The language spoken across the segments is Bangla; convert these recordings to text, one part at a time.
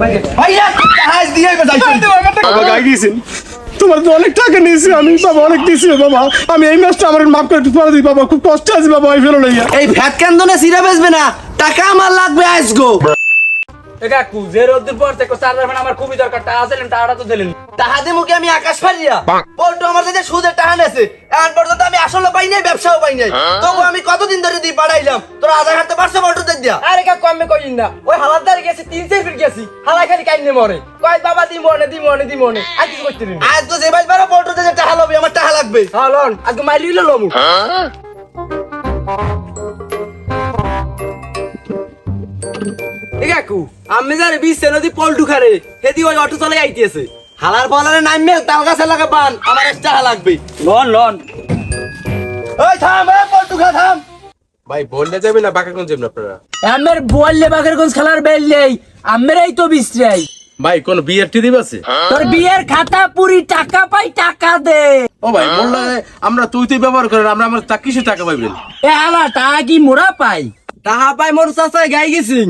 ভাইয়া হাজ দিয়ে বাবা গাই গেছেন তোমার তো অনেক টাকা নিয়েছি আমি বাবা অনেক দিয়েছি বাবা আমি এই মাসটা আমার মাফ করে পরে দিই বাবা খুব কষ্ট আছে বাবা ওই ফেলো লইয়া এই ভ্যাট কেন্দনে সিরা বেচবে না টাকা আমার লাগবে আজগো কাকু যে রোদ্দুর পর থেকে চার্জার ফ্যান আমার খুবই দরকার টাকা দিলেন টাকাটা তো দিলেন টাকা দিয়ে মুখে আমি আকাশ ফারিয়া পল্টু আমার কাছে সুদের টাকা নেছে এখন পর্যন্ত আমি আসলে পাই নাই ব্যবসাও পাই নাই তবু আমি কতদিন ধরে দিয়ে পাঠাইলাম তোরা আধা হাঁটতে পারছো পল্টু দিয়া আরে কাকু আমি কই না ওই হালাদার গেছে 3-4 ফিট গেছি হালাই খালি কাইনে মরে কয় বাবা দিমনে আজ কি করতে নি আজ তো যে ভাই পারো পল্টু থেকে টাকা লবি আমার টাকা লাগবে হ্যাঁ লন আজকে মাইলি লমু কাকু আমি যারে 20 নদী পল্টু খারে হেদি ওই অটো চলে আইতেছে হালার পালারে নামবে তাল গাছে লাগা পান আমার টাকা লাগবে লন ওই থাম এ পল্টু খা থাম ভাই বললে যাবে না বাঁকা কোন যাবেন আপনারা আমের বললে বাগেরগঞ্জ খেলার বেল নেই আমেরই তো বিশ্রাই ভাই কোন বিয়ের টিরিপ আছে তোর বিয়ের খাতা পুরি টাকা পাই টাকা দে ও ভাই বললে আমরা তুই ব্যবহার করেন আমরা আমার কিছু টাকা পাইবেন এ হালা টাকা কি মোরা পাই টাকা পাই মোর চাচাই গাই গেছিং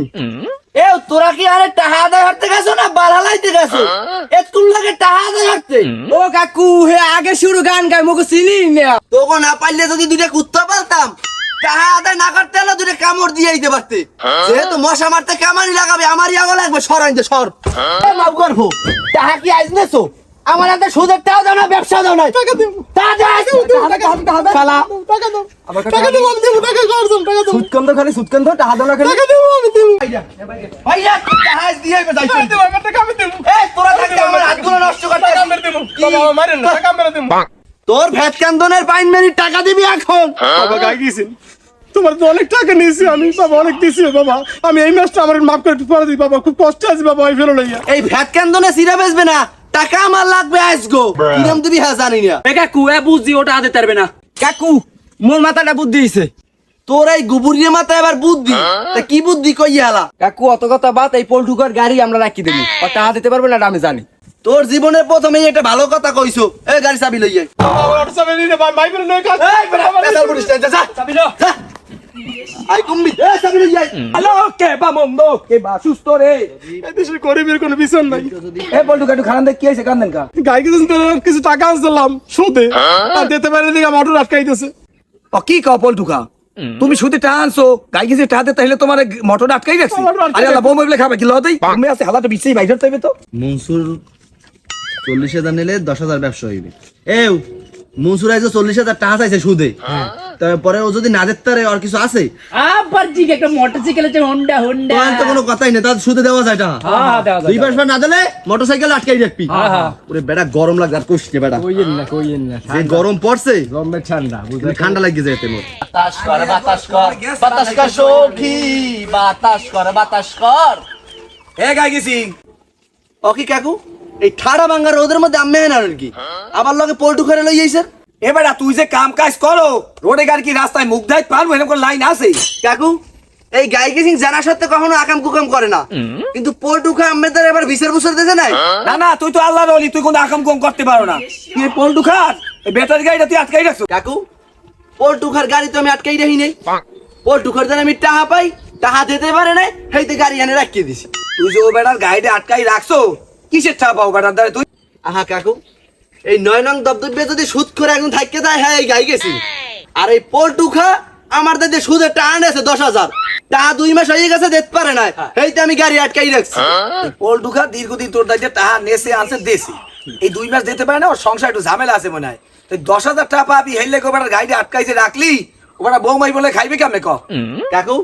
এ তোরা কি আরে টাকা আদায় হাঁটতে গেছো না বাল হালাইতে গেছো এ তুল লাগে টাকা আদায় হাঁটতে ও কাকু হে আগে শুরু গান গাই মোকে চিনি না তোকে না পারলে যদি দুইটা কুত্তা পালতাম টাকা আদায় না করতে হলে দুইটা কামড় দিয়ে দিতে পারতে যেহেতু মশা মারতে কামানি লাগাবে আমারই আগো লাগবে সরাইতে সর মাফ করবো টাকা কি আইজ নেছো আমার হাতে সুদের টাকাও দাও না ব্যবসা দাও না টাকা দেবো সুৎকন্দ খালি সুৎকন্দ টাকা দাও না খালি ভাইয়া টাকা দিয়ে যাইতে এই তোরা থাকতে আমার হাতগুলো নষ্ট করতে তোর ভ্যাট কান্দনের পাইন মেরি টাকা দিবি এখন বাবা গাই গেছেন তোমার তো অনেক টাকা নিয়েছি আমি বাবা অনেক দিয়েছি বাবা আমি এই মাসটা আমার মাফ করে পরে দিই বাবা খুব কষ্ট আছে বাবা ওই ফেলো লইয়া এই ভ্যাট কান্দনে সিরা বেচবে না টাকা আমার লাগবে আজগো কিরম দিবি হ্যাঁ জানি না এ কাকু এ বুঝি ওটা আদে পারবে না কাকু মোর মাথাটা বুদ্ধি হইছে তোর এই গুবুরিয়ে মাথায় এবার বুদ্ধি তা কি বুদ্ধি কই হালা কাকু অত কথা বাদ এই পল্টুকার গাড়ি আমরা রাখি দেবো ও টাকা দিতে পারবে না আমি জানি তোর জীবনের প্রথমেই একটা ভালো কথা কইছো এই গাড়ি চাবি লইয়ে ভাই বেরো নয় কাজ এই বেটা পেছাল পুলিশ যা যা চাবি লো আই কুম্বি এই চাবি লইয়ে হ্যালো কে বা মন্দ কে বা সুস্থ রে এই দেশের গরিবের কোনো বিচার নাই এ পল্টু কাটু খান দে কি হইছে কান্দেন কা গাই গেছেন তো কিছু টাকা আনছিলাম সুদে আর দিতে পারে দিকে মোটর আটকাইতেছে ও কি কও পল্টুকা তুমি সুদে টাকা আনছো গাই গেছে টাকা দে তাইলে তোমার মোটর আটকাই রাখছি আরে আল্লাহ বউ মইবলে খাবে কি লদেই তুমি আছে হালাটা বিছেই বাইরে যাইবে তো মনসুর 40,000 নিলে 10,000 ব্যবসা হইবে এও মনসুর আইজো 40,000 টাকা চাইছে সুদে তারপরে ও যদি না দিতে পারে আর কিছু আছে আবার জি একটা মোটরসাইকেল আছে হোন্ডা তোর তো কোনো কথাই নেই তার সুদে দেওয়া যায় টাকা হ্যাঁ দেওয়া যায় দুই পাঁচ না দিলে মোটরসাইকেল আটকাই রাখবি ওরে বেটা গরম লাগে আর কইস বেটা কইয়েন না যে গরম পড়ছে গরমে ঠান্ডা তুমি ঠান্ডা লাগে যেতে মোর বাতাস কর সখী বাতাস কর এ গাই গেছি ও কি কাকু এই ঠাড়া ভাঙ্গা রোদের মধ্যে আম্মে না আর কি আবার লগে পল্টু করে লই আইছেন এবারে তুই যে কাম কাজ করো রোডে গাড়ি কি রাস্তায় মুখ দাইতে পারবো এরকম লাইন আছে কাকু এই গাইকে সিং জানা সত্ত্বে কখনো আকাম কুকাম করে না কিন্তু পল্টু খা আম্মেদার এবার বিচার বুসর দিতে নাই না তুই তো আল্লাহর ওলি তুই কোনো আকাম কম করতে পারো না তুই পল্টু খাস এই ব্যাটারি গাড়িটা তুই আটকাই রাখছো কাকু পল্টু খার গাড়ি তো আমি আটকাই রাখি নাই পল্টু খার দ্বারা আমি টাকা পাই টাকা দিতে পারে নাই সেইতে গাড়ি এনে রাখিয়ে দিছি তুই যে ও বেটার গাড়িটা আটকাই রাখছো কিসের টা পাও বেটার দ্বারা তুই আহা কাকু এই 9 নং দবদবে যদি সুদ করে একদম থাকতে যায় হ্যাঁ এই গাই গেছি আর এই পল্টু খা আমার দাদা সুদের টাকা আছে 10,000 টাকা 2 মাস হয়ে গেছে দিতে পারে না এইতে আমি গাড়ি আটকাই রাখছি পল্টু খা দীর্ঘদিন তোর দাইতে টাকা নেসে আনছে দেশি এই 2 মাস দিতে পারে না ওর সংসার একটু ঝামেলা আছে মনে হয় তুই 10,000 টাকা পাবি হেললে কো বেটার গাড়িটা আটকাইছে রাখলি ও বেটা বৌমাই বলে খাইবে কেমনে ক কাকু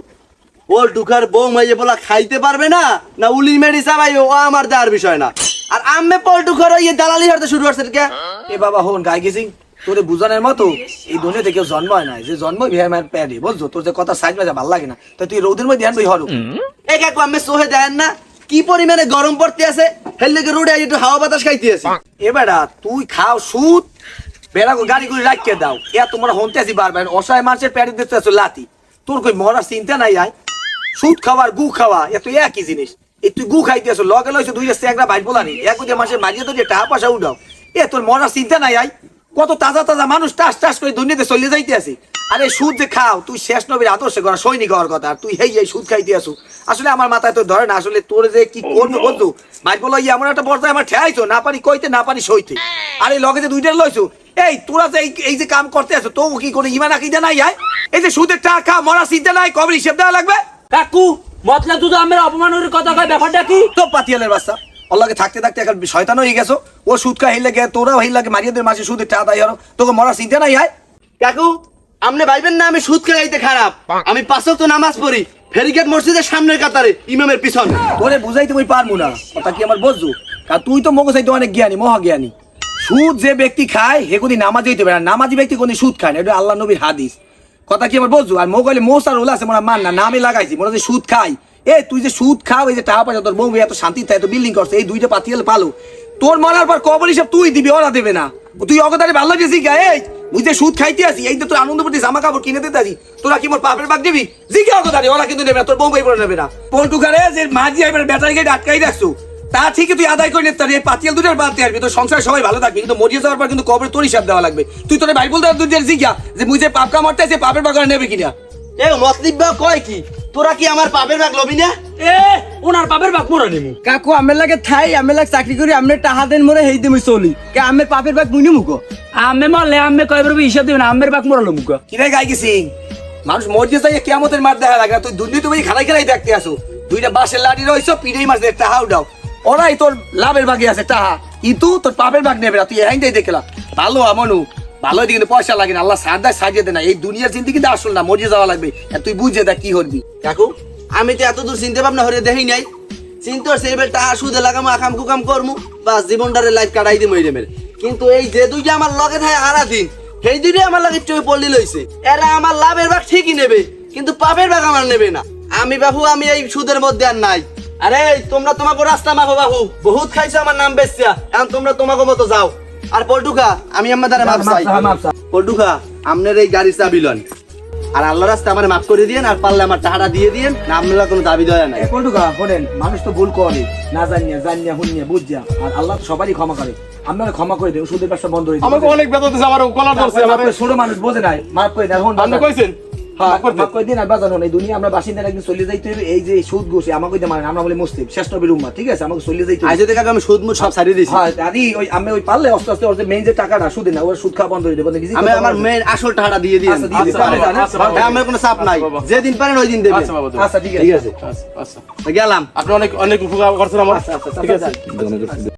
পল্টু খার বউ মাইয়ে বলা খাইতে পারবে না না উলি মেডি চাবাই ও আমার দেওয়ার বিষয় না আর আম্মে পল্টু খার ইয়ে দালালি করতে শুরু করছে কে এ বাবা হন গাই গেছি তোরে বুঝানোর মতো এই দুনিয়াতে কেউ জন্ম হয় না যে জন্ম ভেমার প্যাডি বুঝছো তোর যে কথা সাইজ বাজা ভালো লাগে না তো তুই রোদের মধ্যে ধ্যান বই হরু এই কাকু আম্মে সোহে দেন না কি পরিমাণে গরম পড়তে আছে হেললে কে রোডে একটু হাওয়া বাতাস খাইতে আছে এবারা তুই খাও সুদ বেড়া গাড়ি করে রাখিয়ে দাও এ তোমরা হনতে আসি বারবার অসহায় মানুষের প্যাডি দিতে আছো লাতি তোর কই মরার চিন্তা নাই আয় সুদ খাওয়ার গু খাওয়া এত একই জিনিস এই তুই গু খাইতে আসো লগে লইছো দুই একটা ভাই বলানি এক দুই মাসে মাঝে তো টাকা পয়সা উঠাও এ তোর মরার চিন্তা নাই আয় কত তাজা তাজা মানুষ টাস টাস করে দুনিয়াতে চলে যাইতে আছে। আরে সুদ যে খাও তুই শেষ নবীর আদর্শে করা সৈনিক হওয়ার কথা, আর তুই এই সুদ খাইতে আসু। আসলে আমার মাথায় তো ধরে না, আসলে তোর যে কি করবো বন্ধু ভাই বলো, এমন একটা পর্যায়ে আমার ঠেয়াইছো, না পারি কইতে না পারি সইতে। আরে লগে যে দুইটার লইছো, এই তোরা যে এই যে কাম করতে আছো তো কি কোনো ইমান আকিদা নাই? এই যে সুদের টাকা মরা চিন্তা নাই, কবে হিসেব দেওয়া লাগবে? কাকু মতলব তুই আমার অপমানের কথা কয়, ব্যাপারটা কি? তো পাতিয়ালের বাচ্চা আল্লাহকে থাকতে থাকতে এখন শয়তান হয়ে গেছো। ও সুদ খা হেলে গে, তোরাও হেলে মারিয়াদের মাসে সুদের টাকা দেয়, তোকে মরা চিন্তা নাই? কাকু আপনি ভাইবেন না আমি সুদ খাইতে খারাপ, আমি 5 ওয়াক্ত নামাজ পড়ি ফেরিগেট মসজিদের সামনের কাতারে ইমামের পিছনে। তোরে বুঝাইতে আমি পারবো না, কথা কি আমার বুঝছো? কারণ তুই তো মগজ চাইতে অনেক জ্ঞানী, মহাজ্ঞানী। সুদ যে ব্যক্তি খায় হে কোনদিন নামাজ হইতে পারে না, নামাজি ব্যক্তি কোনদিন সুদ খায় না, এটা আল্লাহ নবীর হাদিস। কথা কি আমার বুঝছো? আর মোবাইলে মোসার ওলা আছে মোরা মান না, নামে লাগাইছি মোরা যে সুদ খাই। তুই যে সুদ খাও, এই যে টাকা পয়সা তোর বউ এত শান্তি থাকে, এত বিল্ডিং করছে, এই দুইটা পাতিয়াল পালো, তোর মরার পর কবর হিসাব তুই দিবি, ওরা দেবে না। তুই অগদারে ভালো গেছি গা, তুই যে সুদ খাইতে আসি, এই যে তোর আনন্দ প্রতি জামা কাপড় কিনে দিতে আসি, তোরা কি মোর পাপের ভাগ দিবি? জিজ্ঞা অগদারে, ওরা কিন্তু নেবে না, তোর বউ বই নেবে না। পল্টুকারে যে মাঝি আইবার ব্যাটারি গাড়ি আটকাই রাখছো, তা ঠিকই তুই আদায় করে নিতে, এই পাতিয়াল দুটার বাদ দিয়ে আসবি, তোর সংসারে সবাই ভালো থাকবে, কিন্তু মরিয়ে যাওয়ার পর কিন্তু কবরে তোর হিসাব দেওয়া লাগবে। তুই তোর ভাই বলতে দুধের জিজ্ঞা যে মুই যে পাপ কাম করতে আছে পাপের ভাগ নেবে কিনা। মতলিব বা কয় কি তোরা কি আমার পাপের ভাগ লবি না? ওনার বাপের বাপ মোরা নিমু। কাকু আমের লাগে থাই, আমের লাগে চাকরি করি, আমনে টাহা দেন মরে হেই দেমই চলি কে আমের পাপের ভাগ মুনি মুকো আমি মরলে আমি কয়বার হিসাব দিবেন, আমের বাপ মোরা লমুক। কিরে গাই গেছি মানুষ মরিয়ে যাই কেমতের মার দেখা লাগে না, তুই দুর্নীতি তুমি খালাই খেলাই দেখতে আসো, দুইটা বাঁশের লাঠি রয়েছ পিড়েই মাছ দেখ টাহাও দাও, ওরাই তোর লাভের ভাগে আছে টাহা, কিন্তু তোর পাপের ভাগ নেবে না। তুই এখানটাই দেখলাম ভালো আমনু ভালো, কিন্তু পয়সা লাগে না, আল্লাহ সাদায় সাজিয়ে দে না। এই দুনিয়ার জিন্দি কিন্তু আসল না, মরিয়ে যাওয়া লাগবে, আর তুই বুঝে দেখ কি করবি। কাকু আমি তো এতদূর চিন্তা ভাবনা হরে দেখি নাই, চিন্তা করছি এবার টাকা সুদে লাগামো আকাম কুকাম করমু বাস জীবনটারে লাইফ কাটাই দিম ওই রেমের। কিন্তু এই যে দুইটা আমার লগে থাকে আরা দিন, সেই দুইটাই আমার লাগে চোখে পড়লি লইছে, এরা আমার লাভের ভাগ ঠিকই নেবে কিন্তু পাপের ভাগ আমার নেবে না। আমি বাবু আমি এই সুদের মধ্যে আর নাই। আরে তোমরা তোমাকে রাস্তা মাপো বাবু, বহুত খাইছো আমার নাম বেচছা, এখন তোমরা তোমাকে মতো যাও। আর পল্টুকা আমি আমার দ্বারা মাপ চাই, পল্টুকা আপনার এই গাড়ি চাবি লন, আর আল্লাহ রাস্তা আমার মাফ করে দিয়েন, আর পারলে আমার টাকাটা দিয়ে দিয়েন না, আপনারা কোনো দাবি দেওয়া নাই। পল্টুকা শোনেন, মানুষ তো ভুল করে না জানিয়া জানিয়া হুনিয়া বুঝিয়া, আর আল্লাহ তো সবারই ক্ষমা করে, আপনারা ক্ষমা করে দেন, সুদের ব্যবসা বন্ধ হয়ে আমাকে অনেক ব্যথা দিচ্ছে, আমার কলার ধরছে, আমার ছোট মানুষ বোঝে নাই, মাফ করে দেন। আপনি কইছেন মাফ করে দিন, আর বাজানো এই দুনিয়া আমরা বাসিন্দা একদিন চলে যাইতে হবে। এই যে সুদ ঘুষে আমাকে মানে আমরা বলি মুসলিম শেষ নবীর উম্মাহ, ঠিক আছে, আমাকে চলে যাইতে হবে। আজ থেকে আমি সুদ মুদ সব ছাড়িয়ে দিয়েছি। হ্যাঁ আদি ওই আমি ওই পারলে আস্তে আস্তে ওর যে মেইন যে টাকাটা সুদে না, ওর সুদ খাওয়া বন্ধ হয়ে যাবে। আমি আমার মেন আসল টাকাটা দিয়ে দিয়েছি, আচ্ছা, দিয়ে দিন। আচ্ছা, বাবা। হ্যাঁ, আমার কোনো চাপ নাই, যেদিন পারেন ওই দিন দেবেন। আচ্ছা বাবা, আচ্ছা ঠিক ঠিক আছে। আছে আচ্ছা, আচ্ছা। গেলাম। আপনি অনেক অনেক উপকার করছেন আমার, আচ্ছা, আচ্ছা, ঠিক আচ্ছা, আছে।